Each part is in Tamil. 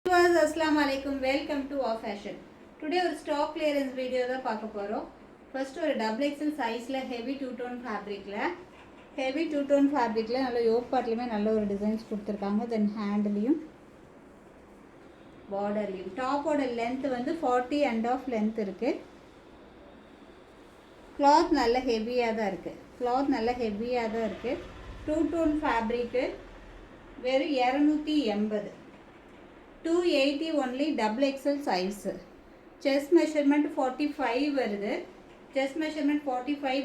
Viewers, Assalamu alaikum. Welcome to Our Fashion. Today ஒரு stock clearance video தான் பார்க்க போறோம். First ஒரு double XL sizeல heavy two tone fabricல நல்ல yoke partலயுமே நல்ல ஒரு டிசைன்ஸ் கொடுத்திருக்காங்க. Then handலயும் borderலயும் top ஓட length வந்து 40 and half length இருக்கு. cloth நல்ல ஹெவியா தான் இருக்கு. two tone fabric வெறும் 280 280 only double XL size. Chest measurement 45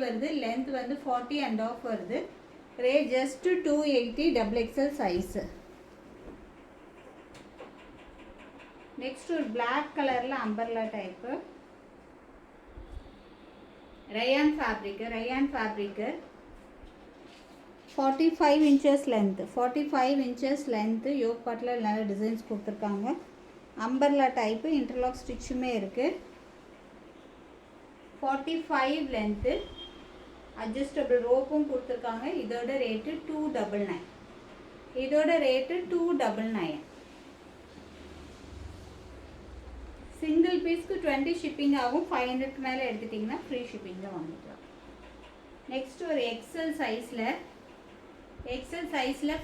வருது. Length வந்து 40 and half வருது. Rate just 280 double XL size. Next ஒரு black colorல umbrella type. Rayon fabric. 45 inches length yoke partல நல்ல டிசைன்ஸ் கொடுத்திருக்காங்க. umbrella type interlock ஸ்டிச்சுமே இருக்கு. 45 length adjustable ropeம் கொடுத்திருக்காங்க. இதோட ரேட் 299. சிங்கிள் பீஸ்க்கு 20 ஷிப்பிங் ஆகும். 500 க்கு மேல எடுத்துட்டீங்கன்னா ஃப்ரீ ஷிப்பிங்ல வாங்கிக்கலாம். நெக்ஸ்ட் ஒரு XL சைஸ்ல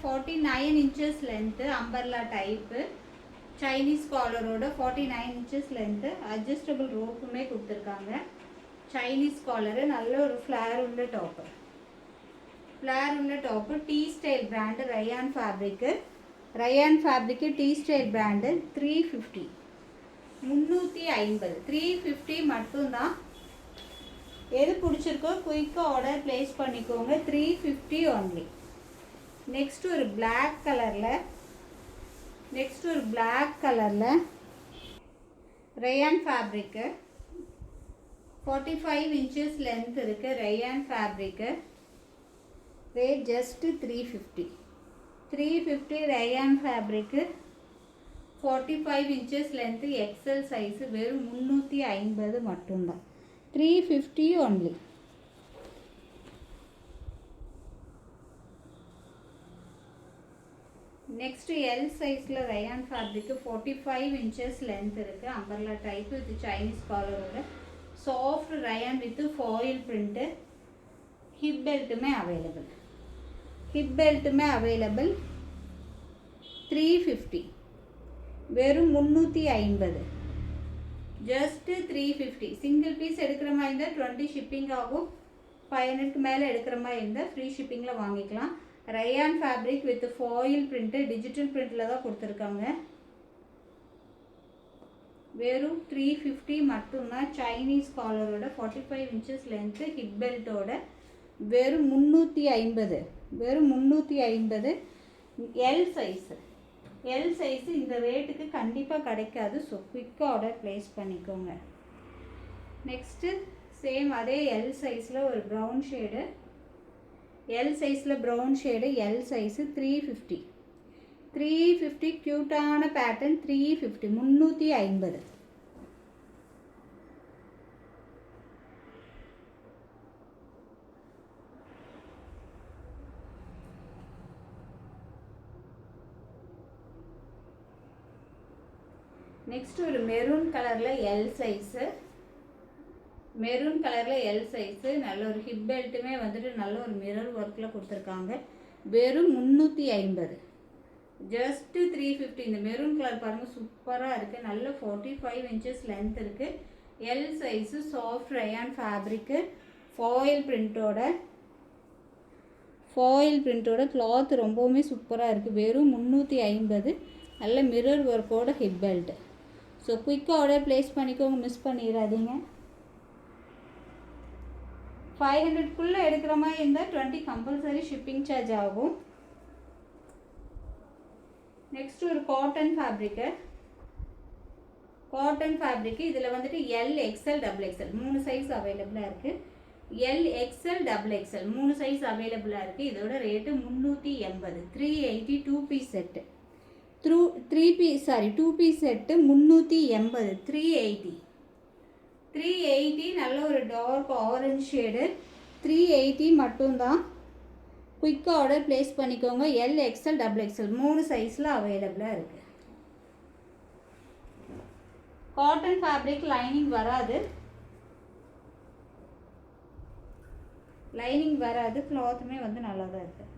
49 inches length umbrella type Chinese collar ஓட 49 inches length adjustable ropeமே கொடுத்திருக்காங்க. Chinese collar நல்ல ஒரு flare உள்ள top T style brand Rayon fabric T style brand 350 மட்டும் தான். எது பிடிச்சிருக்கோ குயிக்கா ஆர்டர் பிளேஸ் பண்ணிக்கோங்க. 350 only. நெக்ஸ்ட் ஒரு black கலர்ல rayon fabric 45 inches length இருக்கு. rayon fabric rate just 350 rayon fabric 45 inches length XL size வெறும் 350 மட்டும்தான். 350 only. Next L sizeல rayon fabric 45 inches length இருக்கு. umbrella type with Chinese collar ஓட soft rayon with foil print. hip beltமே available. 350 வெறும் 350 just 350. சிங்கிள் பீஸ் எடுக்கிற மாதிரி இருந்தா 20 ஷிப்பிங் ஆகும். 500 க்கு மேல எடுக்கிற மாதிரி இருந்தா ஃப்ரீ ஷிப்பிங்ல வாங்கிக்கலாம். rayon fabric with foil print digital printல தான் கொடுத்திருக்காங்க. வெறும் 350 மட்டும்தான். Chinese collar ஓட 45 inches length hip belt ஓட வெறும் 350 L size இந்த ரேட்டுக்கு கண்டிப்பா கிடைக்காது. ஸோ குயிக்காக ஆர்டர் பிளேஸ் பண்ணிக்கோங்க. நெக்ஸ்ட் சேம் அதே L சைஸில் ஒரு ப்ரௌன் ஷேடு L சைஸு 350 க்யூட்டான பேட்டர்ன் 350. நெக்ஸ்ட் ஒரு மெரூன் கலர்ல L சைஸு நல்ல ஒரு ஹிப் பெல்ட்டுமே வந்துட்டு நல்ல ஒரு மிரர் ஒர்க்கில் கொடுத்துருக்காங்க. வெறும் 350 ஜஸ்ட் 350. இந்த மெரூன் கலர் பாருங்கள் சூப்பராக இருக்குது. நல்ல 45 inches லென்த் இருக்குது. L size soft rayon fabric foil பிரிண்டோட கிளாத் ரொம்பவுமே சூப்பராக இருக்குது. வெறும் 350 நல்ல மிரர் ஒர்க்கோட ஹிப் பெல்ட். ஸோ குயிக்காக ஆர்டர் பிளேஸ் பண்ணிக்கோங்க, மிஸ் பண்ணிடாதீங்க. 500க்குள்ளே எடுக்கிற மாதிரி இருந்தால் 20 கம்பல்சரி ஷிப்பிங் சார்ஜ் ஆகும். நெக்ஸ்ட் ஒரு காட்டன் ஃபேப்ரிக்கு இதில் வந்துட்டு L XL XXL 3 சைஸ் அவைலபிளாக இருக்குது. L XL XXL 3 சைஸ் அவைலபிளாக இருக்குது. இதோட rate 380. 380 2 piece set 2 piece set 380. 380 நல்ல ஒரு டார்க் ஆரஞ்சு ஷேடு 380 மட்டும்தான். குயிக்காக ஆர்டர் பிளேஸ் பண்ணிக்கோங்க. L XL XXL 3 சைஸில் அவைலபிளாக இருக்குது. காட்டன் ஃபேப்ரிக், லைனிங் வராது, கிளாத்துமே வந்து நல்லா தான் இருக்குது.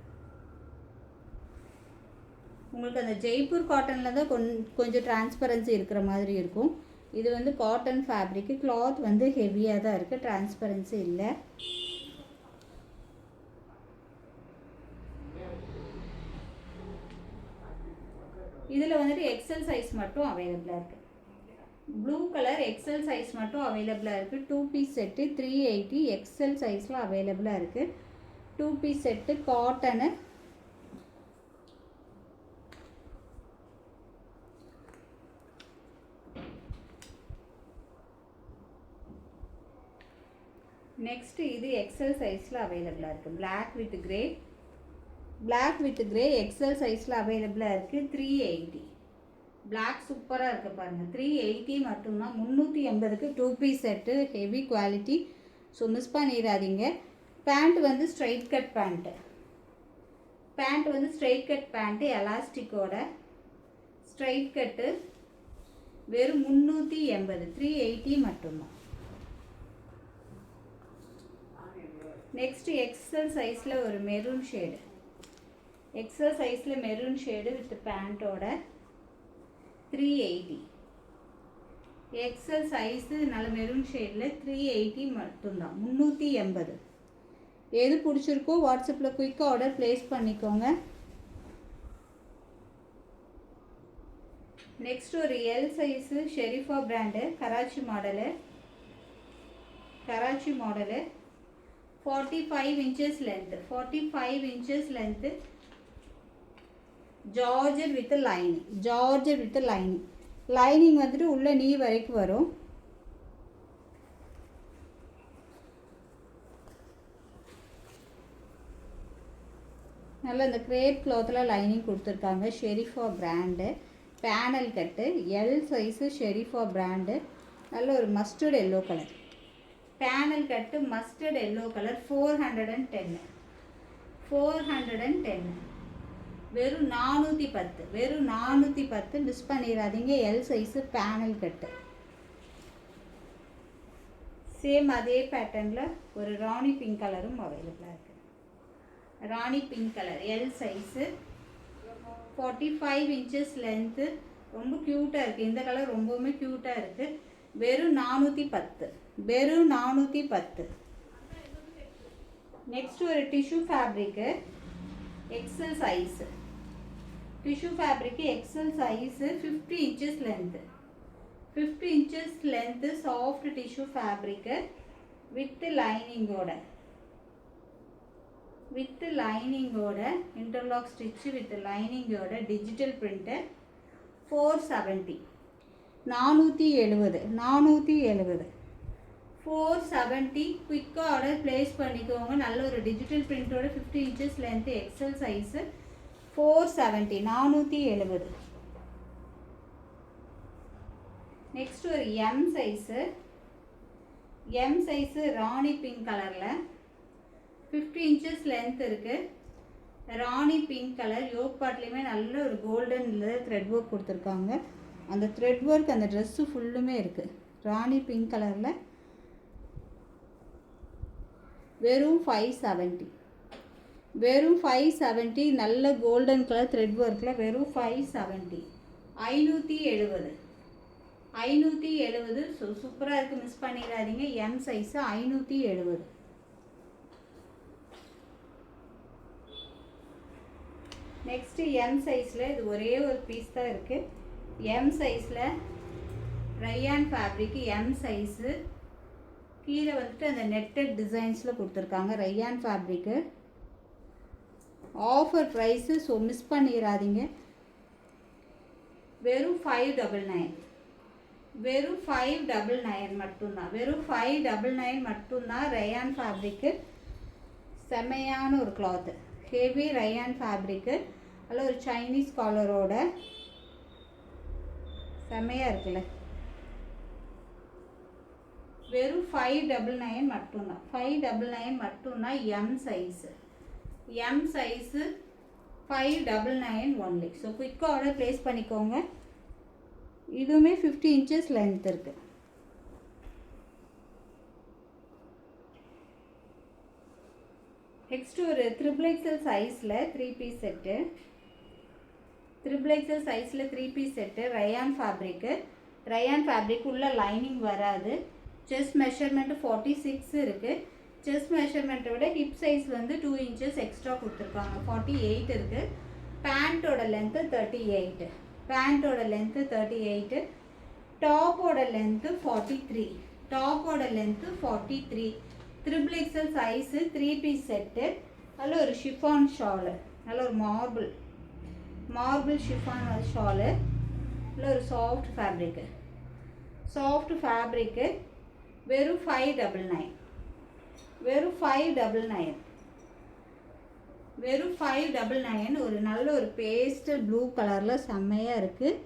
உங்களுக்கு அந்த ஜெய்ப்பூர் காட்டனில் தான் கொஞ்சம் டிரான்ஸ்பரன்சி இருக்கிற மாதிரி இருக்கும். இது வந்து காட்டன் ஃபேப்ரிக்கு, கிளாத் வந்து ஹெவியாக தான் இருக்குது, டிரான்ஸ்பரன்சி இல்லை. இதில் வந்துட்டு எக்ஸல் சைஸ் மட்டும் அவைலபிளாக இருக்குது. ப்ளூ கலர் எக்ஸல் சைஸ் மட்டும் அவைலபிளாக இருக்குது. 2 பீஸ் செட்டு 380 எக்ஸல் சைஸில் அவைலபிளாக இருக்குது. 2 பீஸ் செட்டு காட்டனு. நெக்ஸ்ட் இது எக்ஸல் சைஸில் அவைலபிளாக இருக்குது. பிளாக் வித் கிரே எக்ஸல் சைஸில் அவைலபிளாக இருக்குது. 380. பிளாக் சூப்பராக இருக்குது பாருங்கள். 380 மட்டும்தான். 380க்கு 2 piece set, heavy quality. So miss பண்ணிடாதீங்க. பேண்ட் வந்து ஸ்ட்ரைட் கட் பேண்ட்டு எலாஸ்டிக்கோட ஸ்ட்ரைட் கட்டு வெறும் 380. 380 மட்டும்தான். நெக்ஸ்ட் எக்ஸல் சைஸில் ஒரு மெரூன் ஷேடு வித் பேண்ட்டோட 380. எக்ஸல் சைஸு நல்ல மெரூன் ஷேடில் 380 மட்டும்தான். 380. எது பிடிச்சிருக்கோ வாட்ஸ்அப்பில் குயிக்காக ஆர்டர் ப்ளேஸ் பண்ணிக்கோங்க. நெக்ஸ்ட் ஒரு L size Sharifa brand, Karachi model 45 inches length. 45 inches length. Georgette with lining. Lining வந்துட்டு உள்ள நீ வரைக்கும் வரும். நல்லா இந்த கிரேப் கிளாத்தில் லைனிங் கொடுத்துருக்காங்க. Sharifa brand. Panel cut L size Sharifa brand. நல்ல ஒரு mustard yellow colour panel cut, mustard yellow colour. 410. வெறும் 410. மிஸ் பண்ணிடாதீங்க. L size panel cut. Same அதே பேட்டர்னில் ஒரு ராணி பிங்க் கலரும் அவைலபிளாக இருக்குது. Rani pink colour L size 45 inches length. ரொம்ப க்யூட்டாக இருக்குது. இந்த கலர் ரொம்பவுமே க்யூட்டாக இருக்குது. வெறும் 410. நெக்ஸ்ட் ஒரு tissue fabric XL size. 50 inches length. 50 inches length soft tissue fabric with லைனிங்கோட இன்டர்லாக் ஸ்டிச்சு வித் லைனிங்கோட டிஜிட்டல் பிரிண்ட்டு. 470. 470. குயிக்காக ஆர்டர் ப்ளேஸ் பண்ணிக்கோங்க. நல்ல ஒரு டிஜிட்டல் பிரிண்டோட 50 inches length XL size. 470. 470. Next ஒரு எம் சைஸு ராணி பிங்க் கலரில் 50 inches லென்த் இருக்குது. Rani pink colour. யோக் பார்ட்லேயுமே நல்ல ஒரு கோல்டன் த்ரெட் ஒர்க் கொடுத்துருக்காங்க. அந்த த்ரெட் ஒர்க் அந்த ட்ரெஸ்ஸு ஃபுல்லுமே இருக்குது. ராணி பிங்க் கலரில் வெறும் 570. நல்ல கோல்டன் கலர் த்ரெட் ஒர்க்கில் வெறும் 570. 570. ஸோ சூப்பராக இருக்குது. மிஸ் பண்ணிடாதீங்க. M size 570. நெக்ஸ்ட்டு எம் சைஸில் இது ஒரே ஒரு பீஸ் தான் இருக்குது. எம் சைஸில் ரயான் ஃபேப்ரிக்கு எம் சைஸு. கீழே வந்துட்டு அந்த நெட்டட் டிசைன்ஸில் கொடுத்துருக்காங்க. Rayon fabric offer price. So miss பண்ணிடாதீங்க. வெறும் 599 மட்டும்தான். ரயான் ஃபேப்ரிக்கு செம்மையான ஒரு கிளாத்து. Heavy rayon fabric. அதில் ஒரு சைனீஸ் காலரோட செம்மையாக இருக்குல்ல. வெறும் 599 மட்டும்தான். 599 மட்டும்தான். M size 599 only. ஸோ குயிக்காக ஆர்டர் ப்ளேஸ் பண்ணிக்கோங்க. இது இதுவுமே 50 இன்ச்சஸ் லென்த் இருக்குது. நெக்ஸ்ட் ஒரு XXL சைஸில் 3 பீஸ் செட்டு. XXL சைஸில் 3 piece set. Rayon fabric. Rayon fabric உள்ள லைனிங் வராது. செஸ்ட் மெஷர்மெண்ட்டு 46 இருக்குது. செஸ்ட் மெஷர்மெண்ட்டை விட ஹிப் சைஸ் வந்து 2 இன்ச்சஸ் எக்ஸ்ட்ரா கொடுத்துருக்காங்க. 48 இருக்குது. பேண்ட்டோட லென்த்து 38. பேண்ட்டோட லென்த்து 38. டாப்போட லென்த்து 43. டாப்போட length 43. XXL size 3 piece set. அதில் ஒரு ஷிஃபான் ஷாலு, நல்ல ஒரு மார்பிள் ஷிஃபான் ஷாலு. இல்லை ஒரு சாஃப்ட் ஃபேப்ரிக்கு வெறும் 599. வெறும் 599. வெறும் 599. ஒரு நல்ல ஒரு பேஸ்டல் ப்ளூ கலரில் செம்மையாக இருக்குது.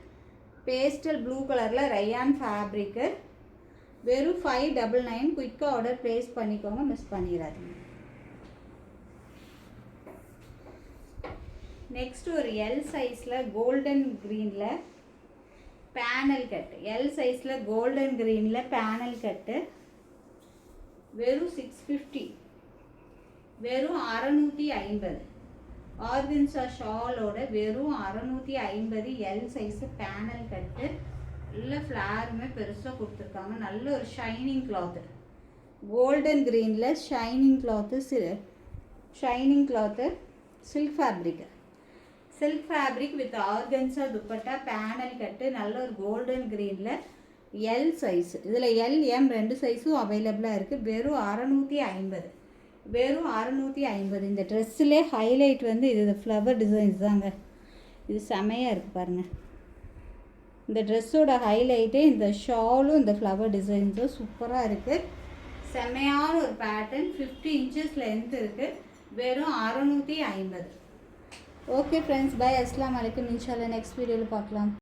பேஸ்டல் ப்ளூ கலரில் ரயான் ஃபேப்ரிக்கு. வெறும் 599. குயிக்காக ஆர்டர் ப்ளேஸ் பண்ணிக்கோங்க, மிஸ் பண்ணிடாதீங்க. நெக்ஸ்ட் ஒரு எல் சைஸில் கோல்டன் க்ரீனில் பேனல் கட்டு. எல் சைஸில் கோல்டன் க்ரீனில் பேனல் கட்டு. வெறும் 650. வெறும் 650. ஆர்கன்சா ஷாலோட வெறும் 650. L size panel cut. நல்ல ஃப்ளாருமே பெருசாக கொடுத்துருக்காங்க. நல்ல ஒரு ஷைனிங் கிளாத்து. கோல்டன் க்ரீனில் shining cloth. Silk fabric with organza dupatta. Panel cut. நல்ல ஒரு கோல்டன் க்ரீனில் எல் சைஸு. இதில் எல் எம் 2 சைஸும் அவைலபிளாக இருக்குது. வெறும் 650. வெறும் 650. இந்த ட்ரெஸ்ஸிலே ஹைலைட் வந்து இது ஃப்ளவர் டிசைன்ஸ் தாங்க. இது செமையாக இருக்குது பாருங்கள். இந்த ட்ரெஸ்ஸோட ஹைலைட்டே இந்த ஷாலும் இந்த ஃப்ளவர் டிசைன்ஸும் சூப்பராக இருக்குது. செமையான ஒரு பேட்டர்ன். 50 இன்ச்சஸ் லென்த் இருக்குது. வெறும் 650. Okay friends, bye. அஸ்ஸலாமு அலைக்கும். இன்ஷால்லா நெக்ஸ்ட் வீடியோவில் பார்க்கலாம்.